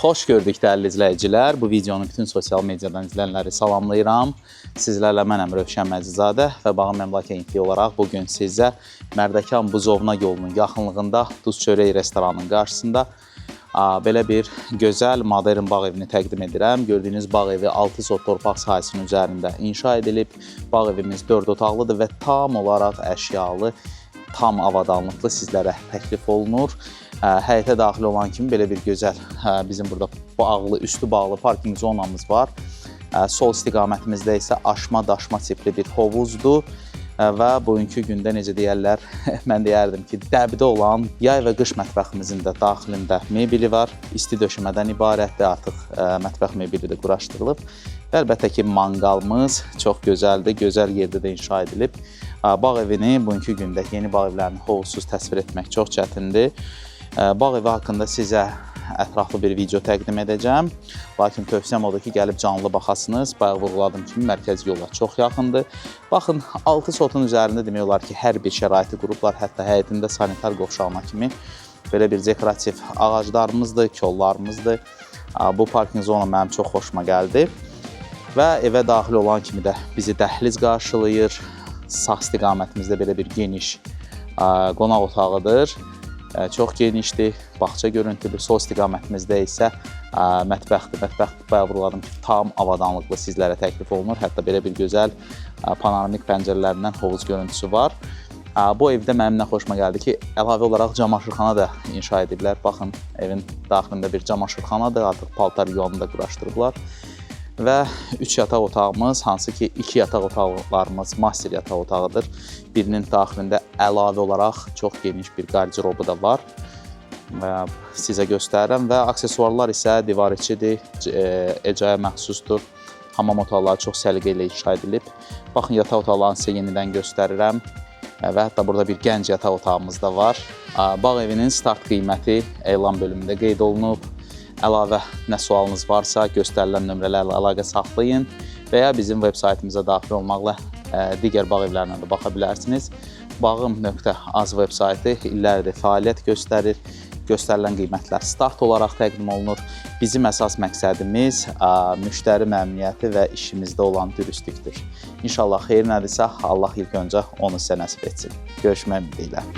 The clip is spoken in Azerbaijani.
Xoş gördük dəyərli izləyicilər. Bu videonu bütün sosial mediadan izləyənləri salamlayıram. Sizlərlə mənəm Rövşən Məcizadə və Bağım Əmlak Agentliyi olaraq bugün sizə Mərdəkan Buzovna yolunun yaxınlığında Duz Çörək restoranının qarşısında belə bir gözəl modern bağ evini təqdim edirəm. Gördüyünüz bağ evi 6 sot torpaq sahəsinin üzərində inşa edilib. Bağ evimiz 4 otaqlıdır və tam olaraq əşyalı, tam avadanlıqlı sizlərə təklif olunur. Həyətə daxil olan kimi belə bir gözəl bizim burada bağlı, üstü bağlı parking zonamız var. Sol istiqamətimizdə isə aşma-daşma tipli bir hovuzdur və bugünkü gündə necə deyərlər, mən deyərdim ki, dəbdə olan yay və qış mətbəximizin də daxilində mebeli var. İsti döşəmədən ibarətdir, artıq mətbəx mebeli də quraşdırılıb. Və əlbəttə ki, manqalımız çox gözəldir, gözəl yerdə də inşa edilib. Bağ evini bugünkü gündə yeni bağ evlərini hovuzsuz təsvir etmək çox çətindir. Bağ evi haqqında sizə ətraflı bir video təqdim edəcəm. Lakin tövsiyəm odur ki, gəlib canlı baxasınız. Bayaq vurğuladım kimi mərkəzi yola çox yaxındır. Baxın, 6 sotun üzərində demək olar ki, hər bir şəraiti qurublar. Hətta həyətində sanitar qovşağına kimi belə bir dekorativ ağaclarımızdır, kollarımızdır. Bu parking zona mənim çox xoşuma gəldi. Və evə daxil olan kimi də bizi dəhliz qarşılayır. Sağ istiqamətimizdə belə bir geniş qonaq otağıdır. Çox genişdir, bağça görüntülü. Sol istiqamətimizdə isə mətbəxdir. Mətbəx bayaq vurğuladım ki, tam avadanlıqlı sizlərə təklif olunur. Hətta belə bir gözəl panoramik pəncərələrindən hovuz görüntüsü var. Bu evdə mənim nə xoşuma gəldi ki, əlavə olaraq camaşırxana da inşa ediblər. Baxın, evin daxilində bir camaşırxanadır, artıq paltar yuvanı da quraşdırıblar. Və 3 yataq otağımız, hansı ki 2 yataq otaqlarımız master yataq otağıdır. Birinin daxilində əlavə olaraq çox geniş bir qardirobu da var. Sizə göstərirəm və aksesuarlar isə divar içidir, ecaya məxsusdur. Hamam otaqları çox səliqə ilə inşa edilib. Baxın, yataq otaqlarını sizə yenidən göstərirəm. Və hətta burada bir gənc yataq otağımız da var. Bağ evinin start qiyməti elan bölümündə qeyd olunub. Əlavə nə sualınız varsa göstərilən nömrələrlə əlaqə saxlayın və ya bizim veb saytımıza daxil olmaqla digər bağ evlərinə də baxa bilərsiniz. Bağım.az veb saytı illərdir fəaliyyət göstərir. Göstərilən qiymətlər start olaraq təqdim olunur. Bizim əsas məqsədimiz müştəri məmnuniyyəti və işimizdə olan dürüstlükdür. İnşallah xeyir nədirsə, Allah ilk öncə onu sizə nəsib etsin. Görüşmək ümidilə.